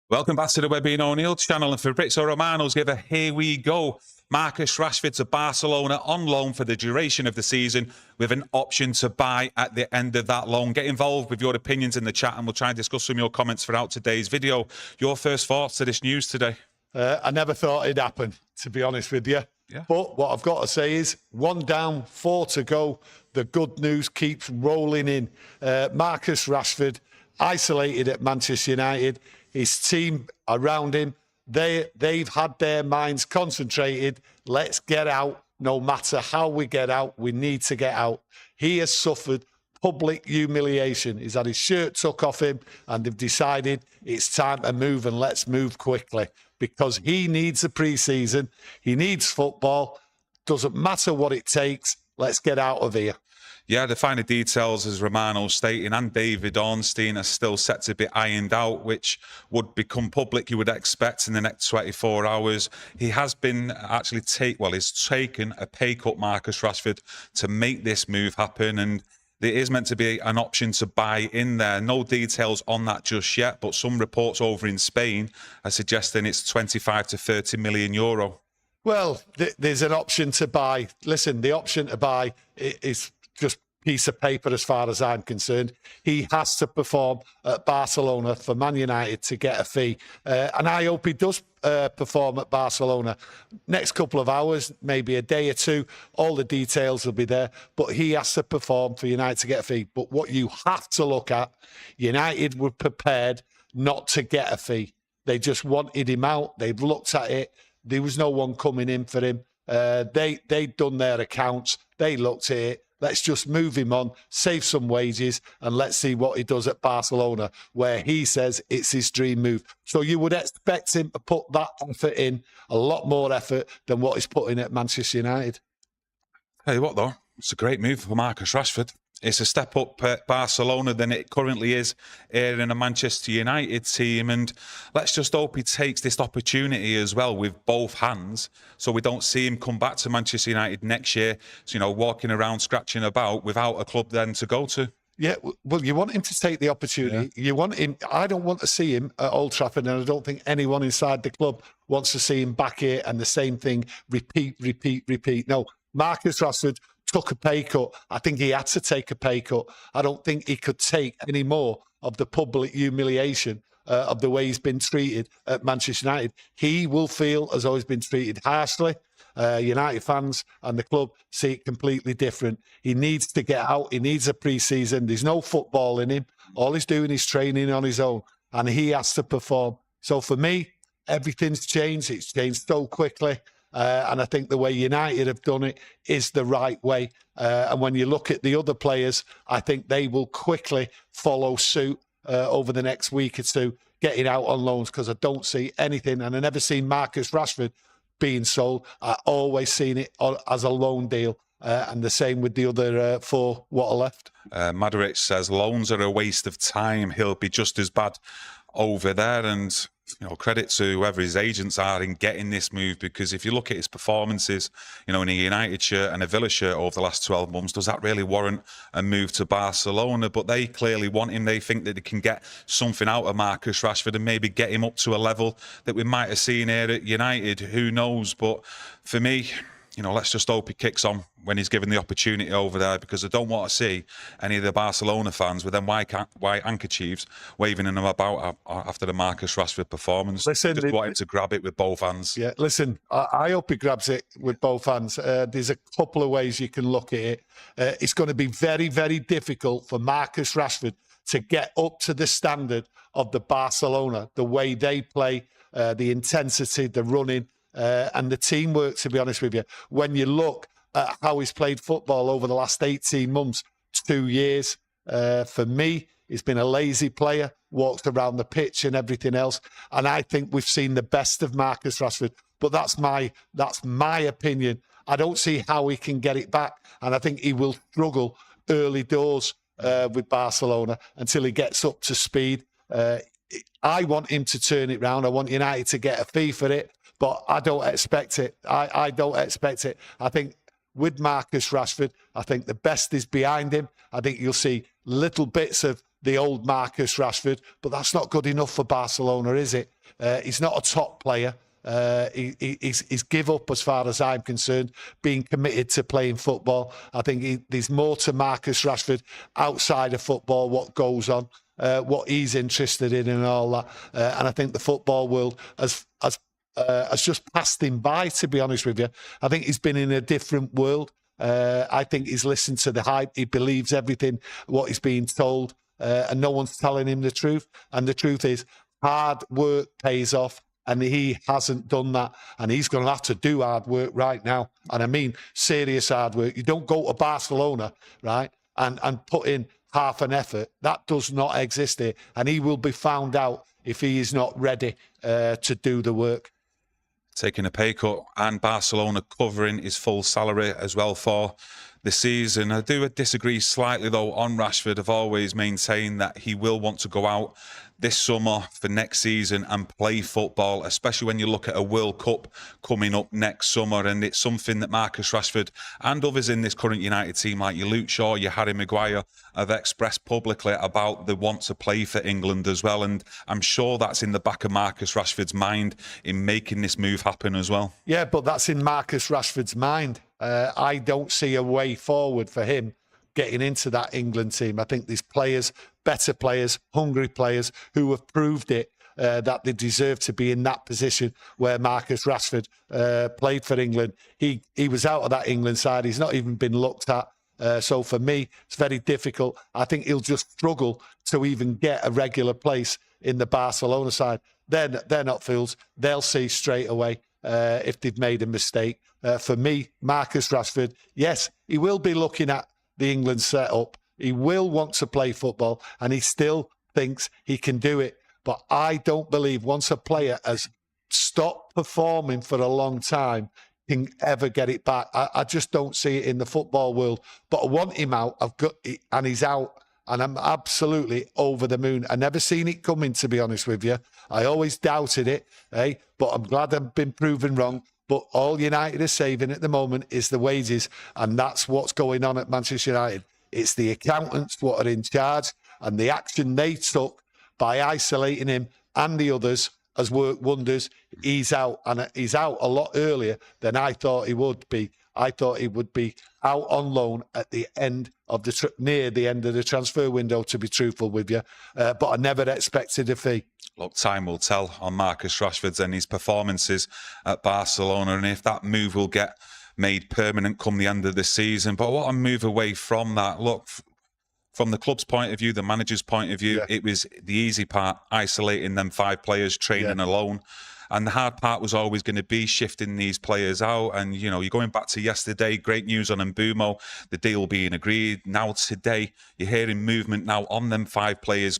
Welcome back to the Webby O'Neill channel, and Fabrizio Romano's give a here we go. Marcus Rashford to Barcelona on loan for the duration of the season with an option to buy at the end of that loan. Get involved with your opinions in the chat and we'll try and discuss some of your comments throughout today's video. Your first thoughts to this news today? I never thought it'd happen, to be honest with you. Yeah. But what I've got to say is 1 down, 4 to go. The good news keeps rolling in. Marcus Rashford, isolated at Manchester United. His team around him, they've had their minds concentrated. Let's get out. No matter how we get out, we need to get out. He has suffered public humiliation. He's had his shirt took off him and they've decided it's time to move, and let's move quickly because he needs a pre-season. He needs football. Doesn't matter what it takes. Let's get out of here. Yeah, the finer details, as Romano stating, and David Ornstein are still set to be ironed out, which would become public, you would expect, in the next 24 hours. He has been actually he's taken a pay cut, Marcus Rashford, to make this move happen, and there is meant to be an option to buy in there. No details on that just yet, but some reports over in Spain are suggesting it's 25 to 30 million euro. Well, there's an option to buy. Listen, the option to buy is just piece of paper as far as I'm concerned. He has to perform at Barcelona for Man United to get a fee. And I hope he does perform at Barcelona. Next couple of hours, maybe a day or two, all the details will be there. But he has to perform for United to get a fee. But what you have to look at, United were prepared not to get a fee. They just wanted him out. They've looked at it. There was no one coming in for him. They'd done their accounts. They looked at it. Let's just move him on, save some wages, and let's see what he does at Barcelona, where he says it's his dream move. So you would expect him to put that effort in, a lot more effort than what he's putting at Manchester United. Tell you what, though, it's a great move for Marcus Rashford. It's a step up at Barcelona than it currently is here in a Manchester United team. And let's just hope he takes this opportunity as well with both hands, so we don't see him come back to Manchester United next year, you know, walking around, scratching about without a club then to go to. Yeah, well, you want him to take the opportunity. Yeah. You want him. I don't want to see him at Old Trafford, and I don't think anyone inside the club wants to see him back here and the same thing repeat. No, Marcus Rashford took a pay cut. I think he had to take a pay cut. I don't think he could take any more of the public humiliation of the way he's been treated at Manchester United. He will feel as though he's been treated harshly. United fans and the club see it completely different. He needs to get out. He needs a pre-season. There's no football in him. All he's doing is training on his own, and he has to perform. So for me, everything's changed. It's changed so quickly. And I think the way United have done it is the right way. And when you look at the other players, I think they will quickly follow suit over the next week or two, getting out on loans, because I don't see anything. And I never seen Marcus Rashford being sold. I always seen it as a loan deal. And the same with the other 4 what are left. Madaric says loans are a waste of time. He'll be just as bad over there. And you know, credit to whoever his agents are in getting this move, because if you look at his performances, you know, in a United shirt and a Villa shirt over the last 12 months, does that really warrant a move to Barcelona? But they clearly want him. They think that they can get something out of Marcus Rashford and maybe get him up to a level that we might have seen here at United. Who knows? But for me, you know, let's just hope he kicks on when he's given the opportunity over there, because I don't want to see any of the Barcelona fans with them white handkerchiefs waving in them about after the Marcus Rashford performance. Listen, just want him to grab it with both hands. Yeah, listen, I hope he grabs it with both hands. There's a couple of ways you can look at it. It's going to be very, very difficult for Marcus Rashford to get up to the standard of the Barcelona, the way they play, the intensity, the running, and the teamwork, to be honest with you. When you look at how he's played football over the last 18 months, 2 years, for me, he's been a lazy player, walked around the pitch and everything else. And I think we've seen the best of Marcus Rashford. But that's my opinion. I don't see how he can get it back. And I think he will struggle early doors with Barcelona until he gets up to speed. I want him to turn it round. I want United to get a fee for it. But I don't expect it. I don't expect it. I think with Marcus Rashford, I think the best is behind him. I think you'll see little bits of the old Marcus Rashford, but that's not good enough for Barcelona, is it? He's not a top player. He's give up, as far as I'm concerned, being committed to playing football. I think there's more to Marcus Rashford outside of football, what goes on, what he's interested in and all that. And I think the football world has just passed him by, to be honest with you. I think he's been in a different world. I think he's listened to the hype. He believes everything, what he's being told, and no one's telling him the truth. And the truth is, hard work pays off. And he hasn't done that. And he's going to have to do hard work right now. And I mean serious hard work. You don't go to Barcelona, right, and put in half an effort. That does not exist here. And he will be found out if he is not ready to do the work. Taking a pay cut and Barcelona covering his full salary as well for the season. I do disagree slightly, though, on Rashford. I've always maintained that he will want to go out this summer for next season and play football, especially when you look at a World Cup coming up next summer. And it's something that Marcus Rashford and others in this current United team, like your Luke Shaw, your Harry Maguire, have expressed publicly about the want to play for England as well. And I'm sure that's in the back of Marcus Rashford's mind in making this move happen as well. Yeah, but that's in Marcus Rashford's mind. I don't see a way forward for him getting into that England team. I think there's players, better players, hungry players who have proved it, that they deserve to be in that position where Marcus Rashford played for England. He was out of that England side. He's not even been looked at. So for me, it's very difficult. I think he'll just struggle to even get a regular place in the Barcelona side. They're not fools. They'll see straight away if they've made a mistake. For me, Marcus Rashford, yes, he will be looking at the England setup. He will want to play football, and he still thinks he can do it. But I don't believe once a player has stopped performing for a long time, can ever get it back. I just don't see it in the football world. But I want him out. And he's out. And I'm absolutely over the moon. I never seen it coming, to be honest with you. I always doubted it, but I'm glad I've been proven wrong. But all United are saving at the moment is the wages, and that's what's going on at Manchester United. It's the accountants what are in charge, and the action they took by isolating him and the others has worked wonders. He's out, and he's out a lot earlier than I thought he would be. I thought he would be out on loan at the end of near the end of the transfer window, to be truthful with you. But I never expected a fee. Look, time will tell on Marcus Rashford and his performances at Barcelona, and if that move will get made permanent come the end of the season. But I want to move away from that. Look, from the club's point of view, the manager's point of view, it was the easy part, isolating them 5 players, training alone. And the hard part was always going to be shifting these players out. And, you know, you're going back to yesterday, great news on Mbumo, the deal being agreed. Now today, you're hearing movement now on them 5 players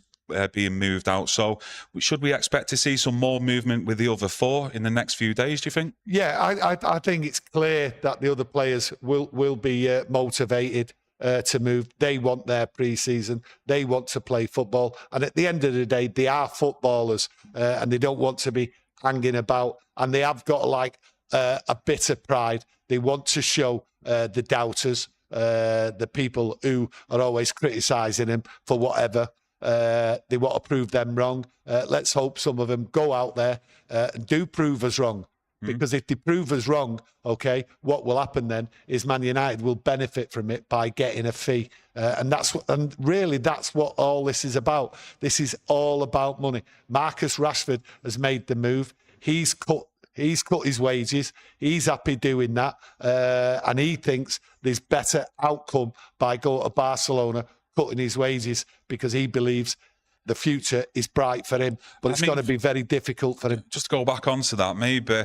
being moved out. So should we expect to see some more movement with the other 4 in the next few days, do you think? Yeah, I think it's clear that the other players will be motivated to move. They want their pre-season. They want to play football. And at the end of the day, they are footballers and they don't want to be hanging about, and they have got like a bit of pride. They want to show the doubters, the people who are always criticising him for whatever. They want to prove them wrong. Let's hope some of them go out there and do prove us wrong. Because if they prove us wrong, okay, what will happen then is Man United will benefit from it by getting a fee. And really that's what all this is about. This is all about money. Marcus Rashford has made the move. He's cut his wages. He's happy doing that. And he thinks there's better outcome by going to Barcelona, cutting his wages, because he believes the future is bright for him. But it's going to be very difficult for him. Just to go back onto that, maybe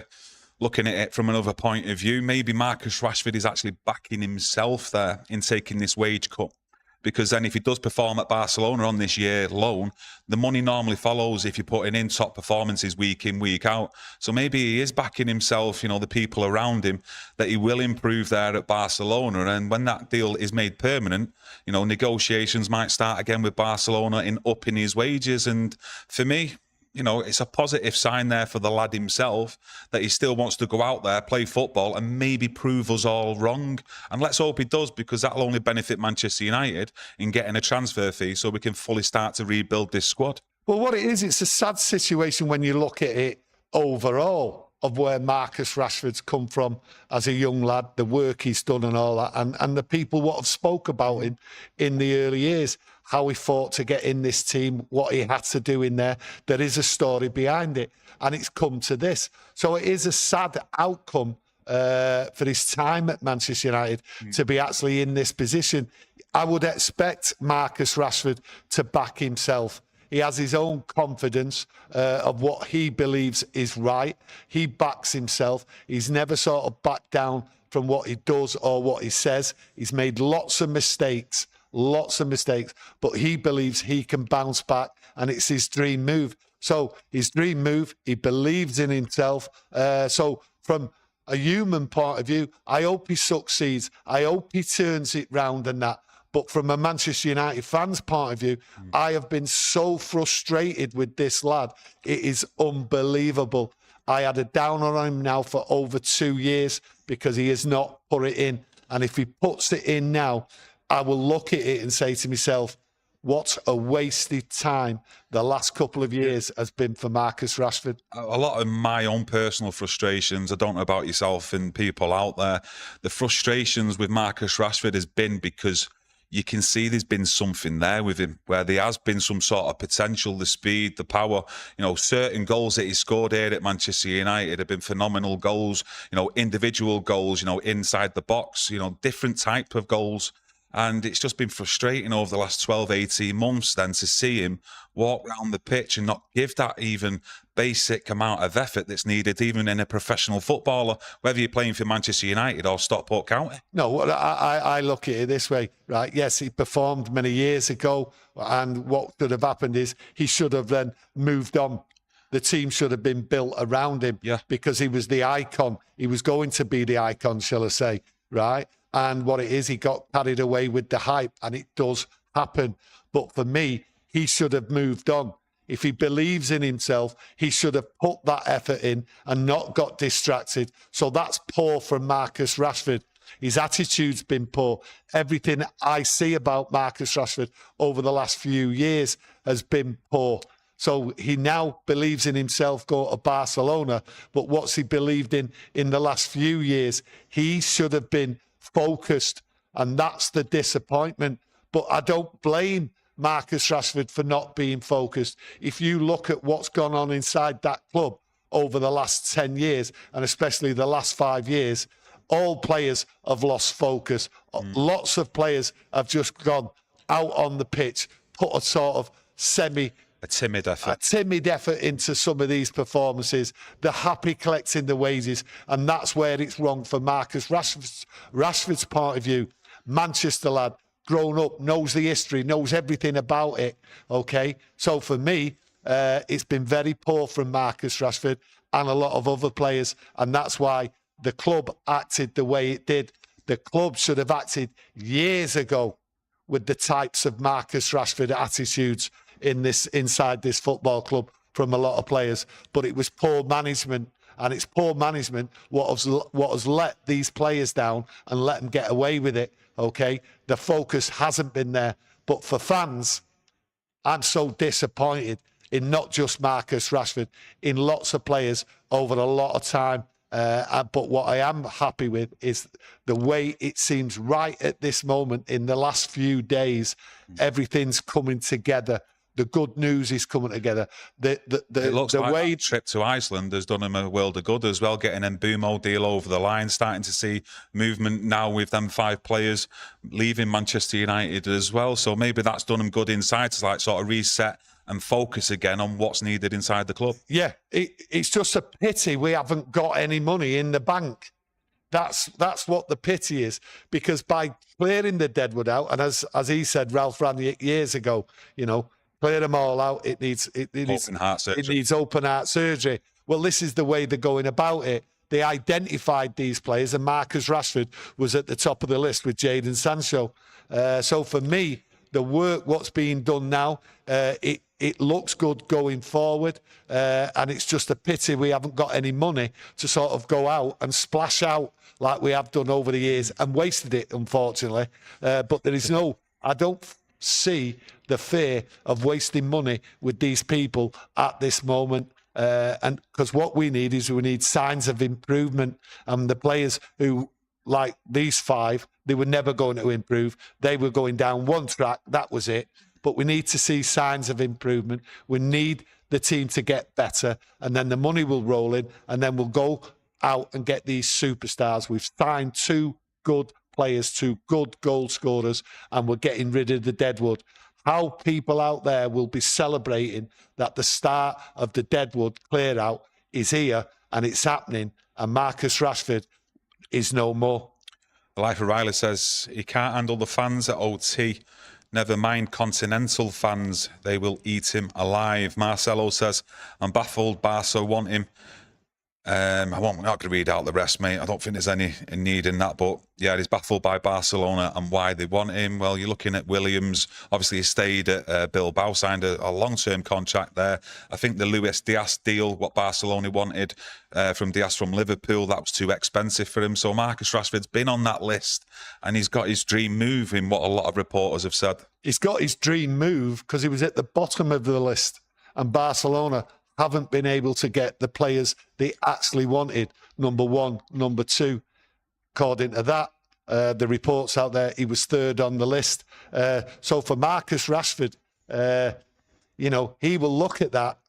looking at it from another point of view, maybe Marcus Rashford is actually backing himself there in taking this wage cut. Because then if he does perform at Barcelona on this year loan, the money normally follows if you're putting in top performances week in, week out. So maybe he is backing himself, you know, the people around him, that he will improve there at Barcelona. And when that deal is made permanent, you know, negotiations might start again with Barcelona in upping his wages. And for me, you know, it's a positive sign there for the lad himself that he still wants to go out there, play football, and maybe prove us all wrong. And let's hope he does, because that'll only benefit Manchester United in getting a transfer fee so we can fully start to rebuild this squad. Well, what it is, it's a sad situation when you look at it overall of where Marcus Rashford's come from as a young lad, the work he's done and all that, and the people what have spoke about him in the early years, how he fought to get in this team, what he had to do in there. There is a story behind it, and it's come to this. So it is a sad outcome for his time at Manchester United to be actually in this position. I would expect Marcus Rashford to back himself. He has his own confidence of what he believes is right. He backs himself. He's never sort of backed down from what he does or what he says. He's made lots of mistakes, but he believes he can bounce back, and it's his dream move. So his dream move, he believes in himself. So from a human point of view, I hope he succeeds. I hope he turns it round and that. But from a Manchester United fan's point of view, I have been so frustrated with this lad. It is unbelievable. I had a downer on him now for over 2 years because he has not put it in. And if he puts it in now, I will look at it and say to myself, what a wasted time the last couple of years has been for Marcus Rashford. A lot of my own personal frustrations, I don't know about yourself and people out there, the frustrations with Marcus Rashford has been because you can see there's been something there with him, where there has been some sort of potential, the speed, the power. You know, certain goals that he scored here at Manchester United have been phenomenal goals, you know, individual goals, you know, inside the box, you know, different type of goals. And it's just been frustrating over the last 12, 18 months then to see him walk around the pitch and not give that even basic amount of effort that's needed, even in a professional footballer, whether you're playing for Manchester United or Stockport County. No, I look at it this way, right? Yes, he performed many years ago, and what should have happened is he should have then moved on. The team should have been built around him because he was the icon. He was going to be the icon, shall I say, right? And what it is, he got carried away with the hype, and it does happen. But for me, he should have moved on. If he believes in himself, he should have put that effort in and not got distracted. So that's poor from Marcus Rashford. His attitude's been poor. Everything I see about Marcus Rashford over the last few years has been poor. So he now believes in himself, go to Barcelona. But what's he believed in the last few years? He should have been focused, and that's the disappointment. But I don't blame Marcus Rashford for not being focused. If you look at what's gone on inside that club over the last 10 years, and especially the last 5 years, all players have lost focus. Lots of players have just gone out on the pitch, put a sort of a timid effort into some of these performances. They're happy collecting the wages, and that's where it's wrong for Marcus Rashford's point of view. Manchester lad, grown up, knows the history, knows everything about it, okay? So for me, it's been very poor from Marcus Rashford and a lot of other players, and that's why the club acted the way it did. The club should have acted years ago with the types of Marcus Rashford attitudes inside this football club from a lot of players. But it was poor management, and it's poor management what has let these players down and let them get away with it, okay? The focus hasn't been there. But for fans, I'm so disappointed in not just Marcus Rashford, in lots of players over a lot of time. But what I am happy with is the way it seems right at this moment in the last few days, everything's coming together. The good news is coming together. It looks like that trip to Iceland has done him a world of good as well, getting an Mbumo deal over the line, starting to see movement now with them 5 players leaving Manchester United as well. So maybe that's done him good inside to like sort of reset and focus again on what's needed inside the club. Yeah, it's just a pity we haven't got any money in the bank. That's what the pity is, because by clearing the deadwood out, and as he said, Ralph Rangnick years ago, you know, clear them all out. It needs open heart surgery. Well, this is the way they're going about it. They identified these players, and Marcus Rashford was at the top of the list with Jadon Sancho. So for me, the work, what's being done now, it looks good going forward, and it's just a pity we haven't got any money to sort of go out and splash out like we have done over the years and wasted it, unfortunately. But there is no, I don't see the fear of wasting money with these people at this moment. And because what we need signs of improvement. And the players who, like these 5, they were never going to improve. They were going down one track. That was it. But we need to see signs of improvement. We need the team to get better, and then the money will roll in, and then we'll go out and get these superstars. We've signed 2 good players, 2 good goal scorers, and we're getting rid of the deadwood. How people out there will be celebrating that the start of the deadwood clear out is here and it's happening, and Marcus Rashford is no more. Life O'Reilly says he can't handle the fans at OT. Never mind continental fans, they will eat him alive. Marcelo says, I'm baffled, Barca want him. I'm not going to read out the rest, mate. I don't think there's any need in that. But yeah, he's baffled by Barcelona and why they want him. Well, you're looking at Williams. Obviously, he stayed at Bilbao, signed a long-term contract there. I think the Luis Diaz deal, what Barcelona wanted from Diaz from Liverpool, that was too expensive for him. So Marcus Rashford's been on that list, and he's got his dream move in what a lot of reporters have said. He's got his dream move because he was at the bottom of the list, and Barcelona haven't been able to get the players they actually wanted. Number 1, number 2. According to that, the reports out there, he was 3rd on the list. So for Marcus Rashford, he will look at that.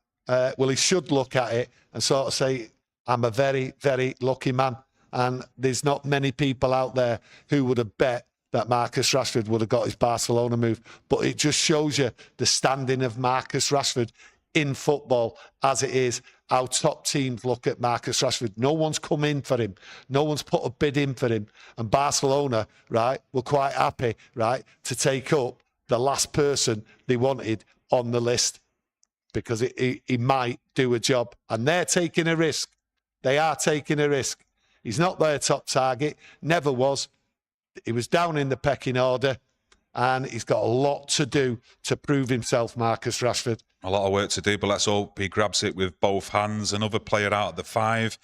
He should look at it and sort of say, I'm a very, very lucky man. And there's not many people out there who would have bet that Marcus Rashford would have got his Barcelona move. But it just shows you the standing of Marcus Rashford in football as it is, how top teams look at Marcus Rashford. No one's come in for him. No one's put a bid in for him. And Barcelona, right, were quite happy, right, to take up the last person they wanted on the list because he might do a job. And they're taking a risk. They are taking a risk. He's not their top target, never was. He was down in the pecking order, and he's got a lot to do to prove himself, Marcus Rashford. A lot of work to do, but let's hope he grabs it with both hands. Another player out of the 5,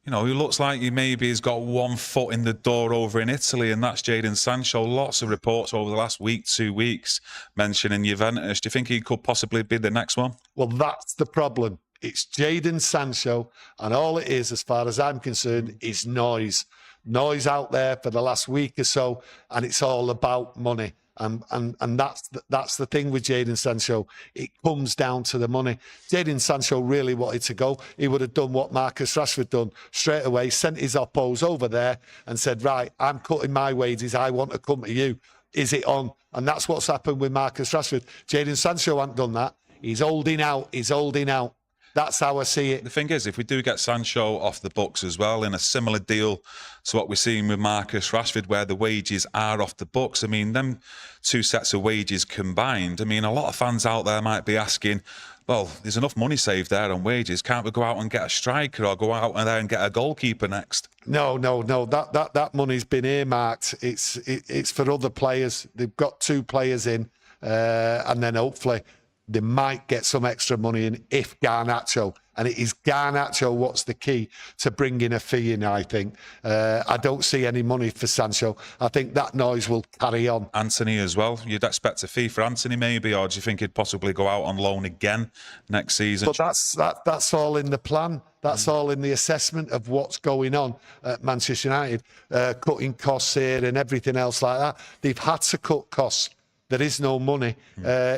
he looks like he maybe has got 1 foot in the door over in Italy, and that's Jadon Sancho. Lots of reports over the last week, 2 weeks, mentioning Juventus. Do you think he could possibly be the next one? Well, that's the problem. It's Jadon Sancho, and all it is, as far as I'm concerned, is noise. Noise out there for the last week or so, and it's all about money. And that's the thing with Jadon Sancho. It comes down to the money. Jadon Sancho really wanted to go. He would have done what Marcus Rashford done straight away, sent his oppos over there and said, right, I'm cutting my wages. I want to come to you. Is it on? And that's what's happened with Marcus Rashford. Jadon Sancho hasn't done that. He's holding out. He's holding out. That's how I see it. The thing is, if we do get Sancho off the books as well, in a similar deal to what we're seeing with Marcus Rashford, where the wages are off the books, I mean, them 2 sets of wages combined, I mean, a lot of fans out there might be asking, well, there's enough money saved there on wages. Can't we go out and get a striker or go out there and get a goalkeeper next? No. That money's been earmarked. It's for other players. They've got 2 players in, and then hopefully they might get some extra money in if Garnacho, and it is Garnacho what's the key to bringing a fee in, I think. I don't see any money for Sancho. I think that noise will carry on. Anthony as well. You'd expect a fee for Anthony maybe, or do you think he'd possibly go out on loan again next season? But that's all in the plan. That's all in the assessment of what's going on at Manchester United, cutting costs here and everything else like that. They've had to cut costs. There is no money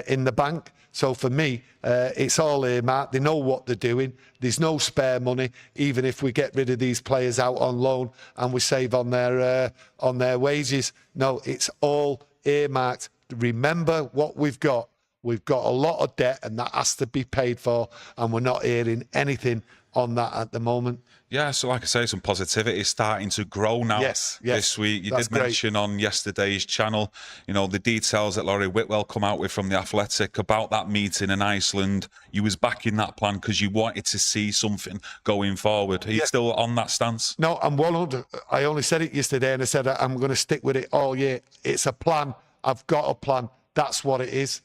in the bank. So for me, it's all earmarked. They know what they're doing. There's no spare money, even if we get rid of these players out on loan and we save on their wages. No, it's all earmarked. Remember what we've got. We've got a lot of debt, and that has to be paid for, and we're not hearing anything on that at the moment. Yeah, so like I say, some positivity is starting to grow now. Yes, this week. You did mention on yesterday's channel, the details that Laurie Whitwell come out with from The Athletic about that meeting in Iceland. You was backing that plan because you wanted to see something going forward. Are you still on that stance? No, I'm 100. I only said it yesterday, and I said I'm going to stick with it all year. It's a plan. I've got a plan. That's what it is.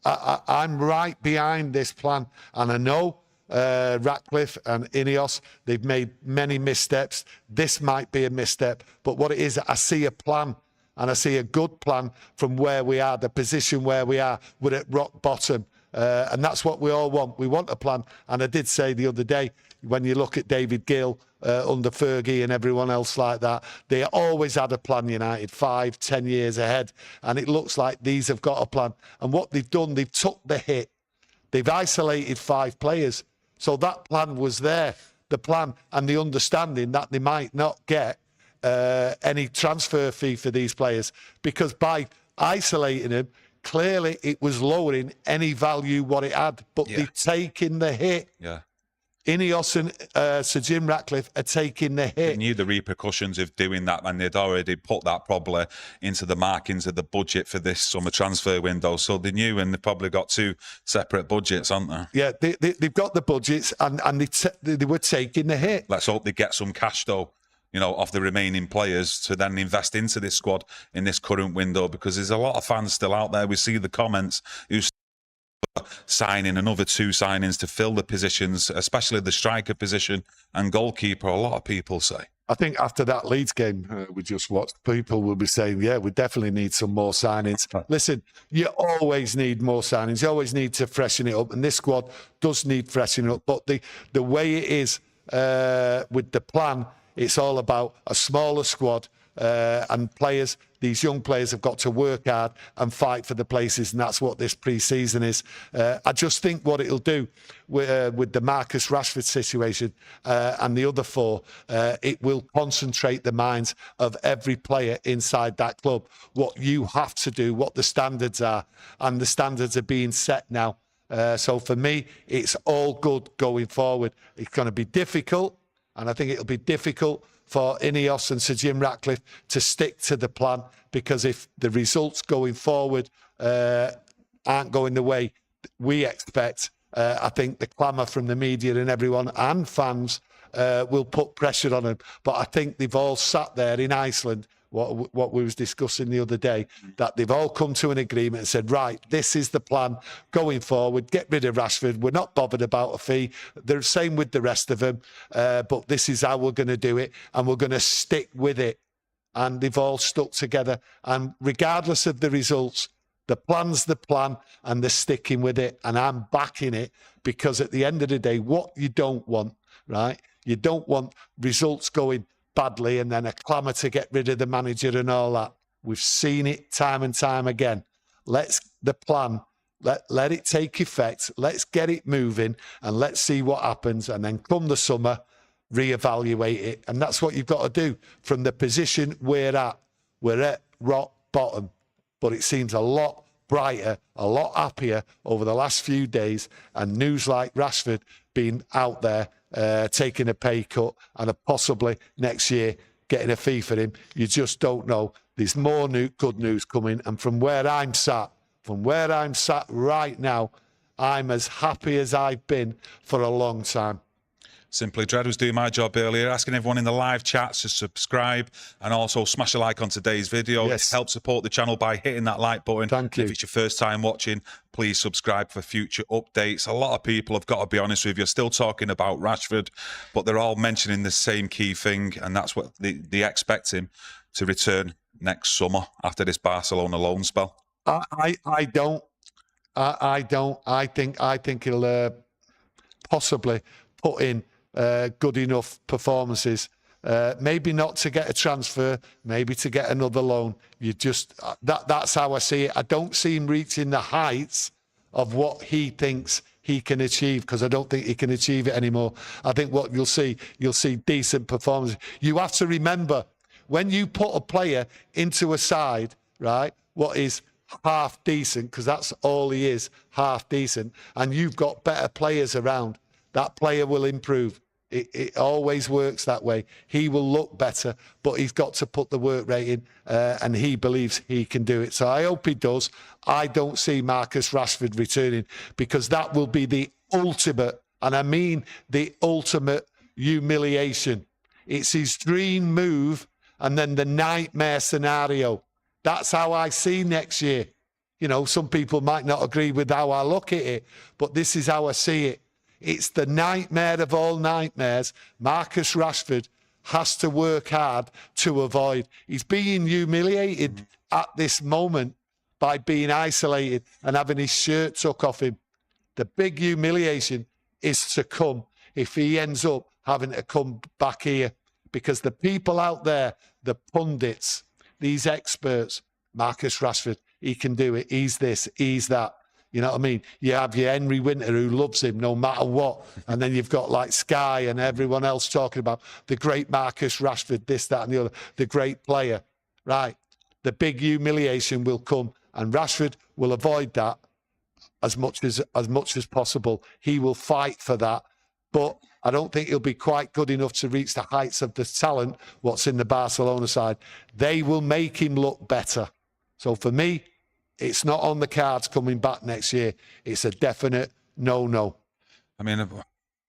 I'm right behind this plan, and I know Ratcliffe and Ineos, they've made many missteps. This might be a misstep, but what it is, I see a plan. And I see a good plan from where we are, the position where we are. We're at rock bottom. And that's what we all want. We want a plan. And I did say the other day, when you look at David Gill under Fergie and everyone else like that, they always had a plan, United, 5, 10 years ahead. And it looks like these have got a plan. And what they've done, they've took the hit. They've isolated 5 players. So that plan was there, the plan and the understanding that they might not get any transfer fee for these players, because by isolating them, clearly it was lowering any value what it had, but they're taking the hit. Yeah. Ineos and Sir Jim Ratcliffe are taking the hit. They knew the repercussions of doing that, and they'd already put that probably into the markings of the budget for this summer transfer window. So they knew, and they probably got 2 separate budgets, aren't they? Yeah, they've got the budgets, and they were taking the hit. Let's hope they get some cash, though, you know, off the remaining players to then invest into this squad in this current window, because there's a lot of fans still out there. We see the comments who's signing another 2 signings to fill the positions, especially the striker position and goalkeeper, a lot of people say. I think after that Leeds game we just watched, people will be saying, yeah, we definitely need some more signings. Listen, you always need more signings. You always need to freshen it up, and this squad does need freshening up. But the way it is with the plan, it's all about a smaller squad and players. These young players have got to work hard and fight for the places, and that's what this pre-season is. I just think what it'll do with the Marcus Rashford situation and the other 4, it will concentrate the minds of every player inside that club. What you have to do, what the standards are, and the standards are being set now. So for me, it's all good going forward. It's going to be difficult, and I think it'll be difficult for Ineos and Sir Jim Ratcliffe to stick to the plan, because if the results going forward aren't going the way we expect, I think the clamour from the media and everyone and fans will put pressure on them. But I think they've all sat there in Iceland, what we was discussing the other day, that they've all come to an agreement and said, right, this is the plan going forward. Get rid of Rashford. We're not bothered about a fee. They're the same with the rest of them, but this is how we're going to do it, and we're going to stick with it. And they've all stuck together. And regardless of the results, the plan's the plan, and they're sticking with it. And I'm backing it, because at the end of the day, what you don't want, right? You don't want results going badly and then a clamour to get rid of the manager and all that. We've seen it time and time again. Let's the plan, let it take effect. Let's get it moving, and let's see what happens. And then come the summer, reevaluate it. And that's what you've got to do. From the position we're at rock bottom. But it seems a lot brighter, a lot happier over the last few days. And news like Rashford being out there, taking a pay cut, and possibly next year getting a fee for him. You just don't know. There's more good news coming. And from where I'm sat right now, I'm as happy as I've been for a long time. Simply Dread was doing my job earlier, asking everyone in the live chats to subscribe and also smash a like on today's video. Yes. Help support the channel by hitting that like button. Thank you. If it's your first time watching, please subscribe for future updates. A lot of people, I've got to be honest with you, are still talking about Rashford, but they're all mentioning the same key thing, and that's what they expect him to return next summer after this Barcelona loan spell. I don't. I think he'll possibly put in good enough performances. Maybe not to get a transfer, maybe to get another loan. You just that's how I see it. I don't see him reaching the heights of what he thinks he can achieve, because I don't think he can achieve it anymore. I think what you'll see decent performances. You have to remember, when you put a player into a side, right, what is half decent, because that's all he is, half decent, and you've got better players around, that player will improve. It always works that way. He will look better, but he's got to put the work rate in, and he believes he can do it. So I hope he does. I don't see Marcus Rashford returning, because that will be the ultimate, and I mean the ultimate humiliation. It's his dream move and then the nightmare scenario. That's how I see next year. You know, some people might not agree with how I look at it, but this is how I see it. It's the nightmare of all nightmares. Marcus Rashford has to work hard to avoid. He's being humiliated at this moment by being isolated and having his shirt took off him. The big humiliation is to come if he ends up having to come back here, because the people out there, the pundits, these experts, Marcus Rashford, he can do it. He's this, he's that. You know what I mean? You have your Henry Winter who loves him no matter what. And then you've got like Sky and everyone else talking about the great Marcus Rashford, this, that and the other, the great player. Right. The big humiliation will come and Rashford will avoid that as much as possible. He will fight for that. But I don't think he'll be quite good enough to reach the heights of the talent what's in the Barcelona side. They will make him look better. So for me, it's not on the cards coming back next year. It's a definite no-no. I mean,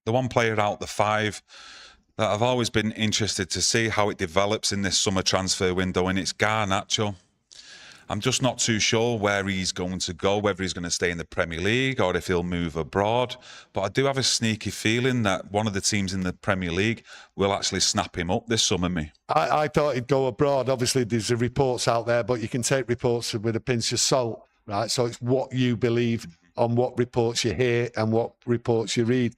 the one player out the five that I've always been interested to see how it develops in this summer transfer window, and it's Garnacho. I'm just not too sure where he's going to go, whether he's going to stay in the Premier League or if he'll move abroad. But I do have a sneaky feeling that one of the teams in the Premier League will actually snap him up this summer, me. I thought he'd go abroad. Obviously, there's reports out there, but you can take reports with a pinch of salt, right? So it's what you believe on what reports you hear and what reports you read.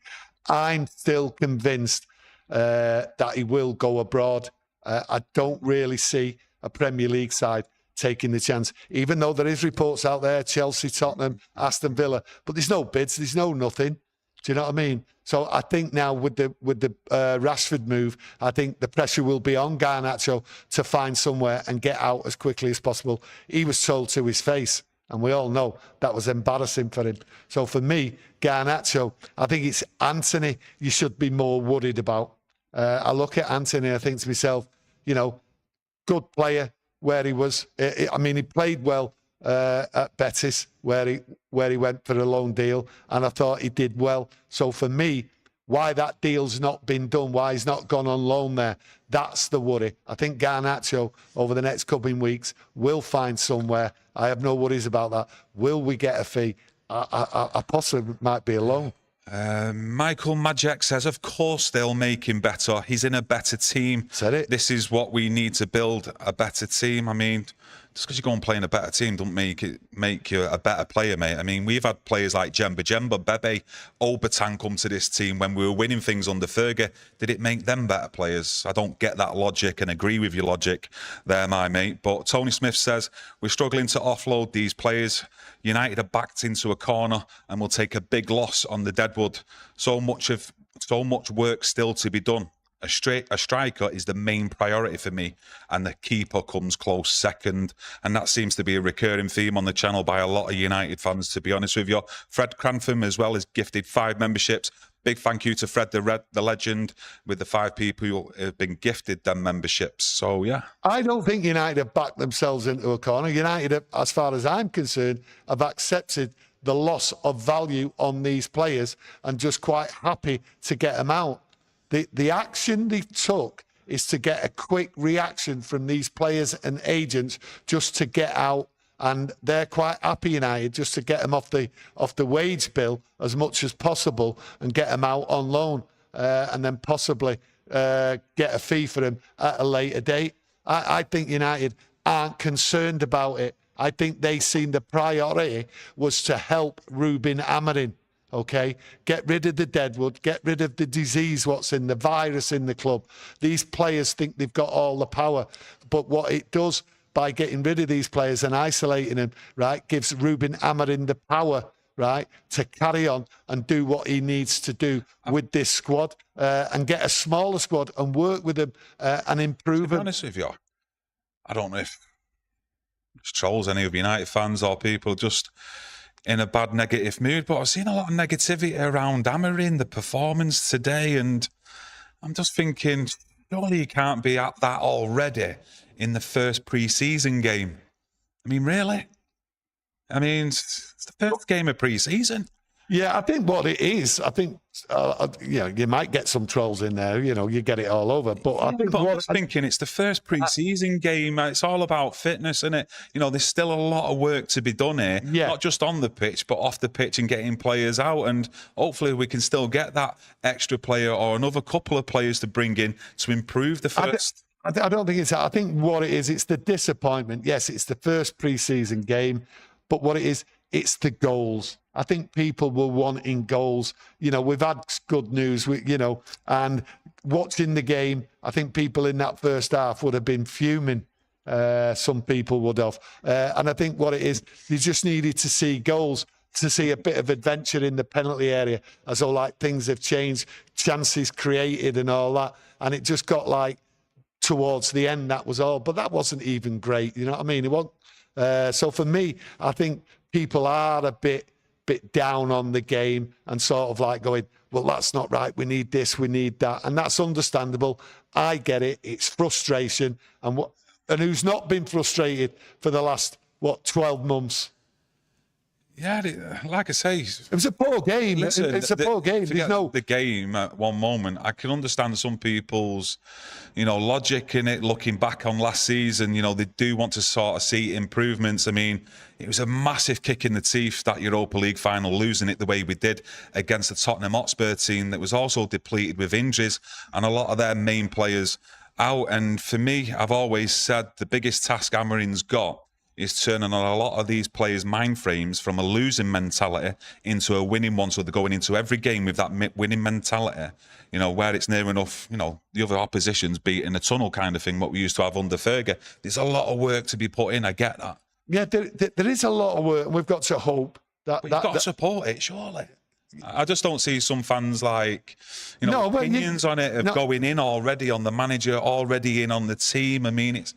I'm still convinced that he will go abroad. I don't really see a Premier League side taking the chance, even though there is reports out there, Chelsea, Tottenham, Aston Villa, but there's no bids, there's no nothing. Do you know what I mean? So I think now with the Rashford move, I think the pressure will be on Garnacho to find somewhere and get out as quickly as possible. He was told to his face, and we all know that was embarrassing for him. So for me, Garnacho, I think it's Anthony you should be more worried about. I look at Anthony, I think to myself, you know, good player, where he was. I mean, he played well at Betis, where he went for a loan deal, and I thought he did well. So for me, why that deal's not been done, why he's not gone on loan there, that's the worry. I think Garnacho, over the next couple of weeks, will find somewhere. I have no worries about that. Will we get a fee? I possibly might be a loan. Michael Majek says, of course they'll make him better. He's in a better team. Said it. This is what we need to build, a better team. I mean, just because you go and play in a better team don't make you a better player, mate. I mean, we've had players like Jemba, Bebe, Obertan come to this team when we were winning things under Fergie. Did it make them better players? I don't get that logic and agree with your logic there, my mate. But Tony Smith says, we're struggling to offload these players. United are backed into a corner and will take a big loss on the deadwood. So much work still to be done. A striker is the main priority for me, and the keeper comes close second. And that seems to be a recurring theme on the channel by a lot of United fans, to be honest with you. Fred Crantham as well has gifted 5 memberships. Big thank you to Fred the legend, with the 5 people who have been gifted them memberships. So, yeah. I don't think United have backed themselves into a corner. United, as far as I'm concerned, have accepted the loss of value on these players and just quite happy to get them out. The action they took is to get a quick reaction from these players and agents just to get out, and they're quite happy, United, just to get them off the wage bill as much as possible and get them out on loan, and then possibly get a fee for them at a later date. I think United aren't concerned about it. I think they seen the priority was to help Ruben Amorim. Okay, get rid of the deadwood, get rid of the disease, what's in the virus in the club. These players think they've got all the power, but what it does by getting rid of these players and isolating them, right, gives Ruben Amorim the power, right, to carry on and do what he needs to do with this squad, and get a smaller squad and work with them and improve them. To be honest with you, I don't know if it's trolls any of United fans or people just in a bad negative mood, but I've seen a lot of negativity around Amorim, the performance today, and I'm just thinking, surely you can't be at that already in the first pre-season game. I mean, really? I mean, it's the first game of pre-season. Yeah, I think what it is, I think, you might get some trolls in there, you get it all over. But I think I was thinking it's the first pre-season game. It's all about fitness, isn't it? There's still a lot of work to be done here, not just on the pitch, but off the pitch and getting players out. And hopefully we can still get that extra player or another couple of players to bring in to improve the first. I don't think it's that. I think what it is, it's the disappointment. Yes, it's the first pre-season game, but what it is, it's the goals. I think people were wanting goals. We've had good news, and watching the game, I think people in that first half would have been fuming. Some people would have. And I think what it is, they just needed to see goals, to see a bit of adventure in the penalty area, as though like things have changed, chances created and all that. And it just got towards the end, that was all. But that wasn't even great, you know what I mean? It wasn't. So for me, I think people are a bit down on the game and sort of going, well, that's not right. We need this, we need that. And that's understandable. I get it. It's frustration. And who's not been frustrated for the last, 12 months? Yeah, like I say, it was a poor game. Listen, it's a poor game. There's the game at one moment. I can understand some people's, logic in it. Looking back on last season, they do want to sort of see improvements. I mean, it was a massive kick in the teeth, that Europa League final, losing it the way we did against the Tottenham Hotspur team that was also depleted with injuries and a lot of their main players out. And for me, I've always said the biggest task Amarin's got is turning on a lot of these players' mind frames from a losing mentality into a winning one. So they're going into every game with that winning mentality, where it's near enough, the other opposition's beating a tunnel kind of thing, what we used to have under Fergie. There's a lot of work to be put in, I get that. Yeah, there is a lot of work, and we've got to hope that... But you've got to support it, surely. I just don't see some fans opinions on it of going in already on the manager, already in on the team. I mean, it's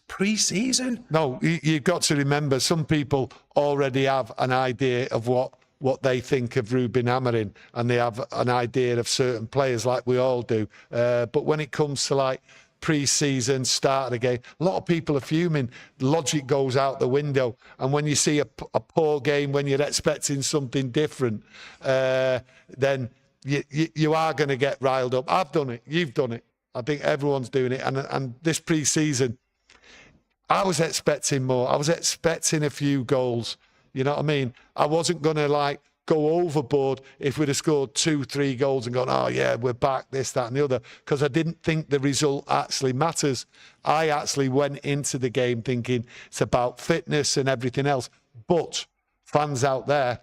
pre-season. No, you've got to remember, some people already have an idea of what they think of Ruben Amorim, and they have an idea of certain players, like we all do. But when it comes to pre-season, start of the game, a lot of people are fuming. Logic goes out the window, and when you see a poor game, when you're expecting something different, then you are going to get riled up. I've done it. You've done it. I think everyone's doing it. And this pre-season, I was expecting more. I was expecting a few goals. You know what I mean? I wasn't going to go overboard if we'd have scored 2-3 goals and gone, oh yeah, we're back, this, that and the other, because I didn't think the result actually matters. I actually went into the game thinking it's about fitness and everything else. But fans out there,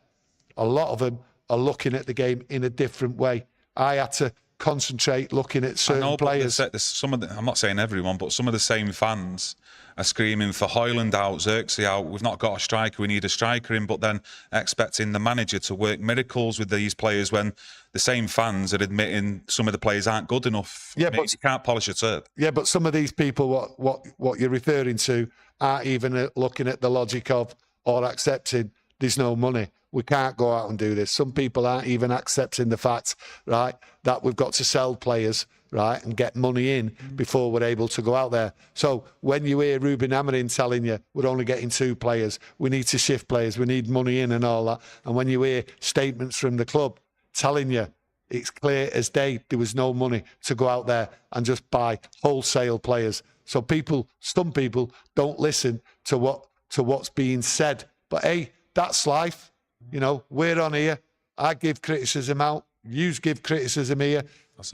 a lot of them are looking at the game in a different way. I had to concentrate looking at certain players. I'm not saying everyone, but some of the same fans are screaming for Højlund out, Xerxes out. We've not got a striker. We need a striker in. But then expecting the manager to work miracles with these players when the same fans are admitting some of the players aren't good enough. Yeah, but you can't polish a turd. Yeah, but some of these people, what you're referring to, aren't even looking at the logic of or accepting there's no money. We can't go out and do this. Some people aren't even accepting the fact, right, that we've got to sell players, right, and get money in before we're able to go out there. So when you hear Ruben Amorim telling you we're only getting 2 players, we need to shift players, we need money in and all that, and when you hear statements from the club telling you it's clear as day there was no money to go out there and just buy wholesale players. So some people don't listen to what's being said. But hey, that's life. We're on here. I give criticism out. You give criticism here.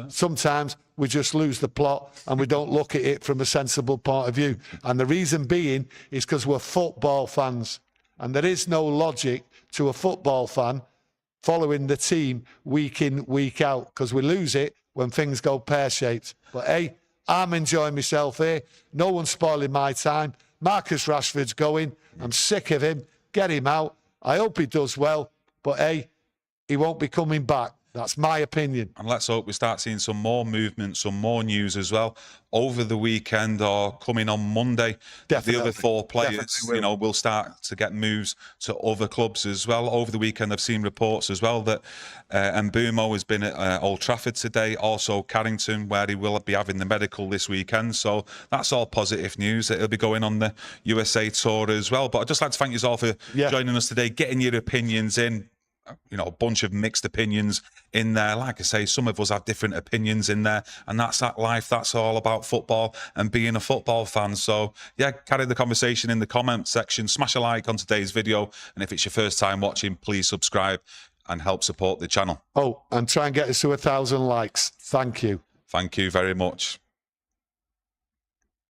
Sometimes we just lose the plot and we don't look at it from a sensible point of view. And the reason being is because we're football fans. And there is no logic to a football fan following the team week in, week out, because we lose it when things go pear-shaped. But hey, I'm enjoying myself here. No one's spoiling my time. Marcus Rashford's going. I'm sick of him. Get him out. I hope he does well. But hey, he won't be coming back. That's my opinion. And let's hope we start seeing some more movement, some more news as well over the weekend or coming on Monday. Definitely. The other 4 players, will start to get moves to other clubs as well. Over the weekend, I've seen reports as well that Mbeumo has been at Old Trafford today, also Carrington, where he will be having the medical this weekend. So that's all positive news. He'll be going on the USA tour as well. But I'd just like to thank you all for joining us today, getting your opinions in. you know, a bunch of mixed opinions in there. Like I say, some of us have different opinions in there, and that's that life. That's all about football and being a football fan. So yeah, carry the conversation in the comment section. Smash a like on today's video, and if it's your first time watching, please subscribe and help support the channel. Oh, and try and get us to 1,000 likes. Thank you. Thank you very much.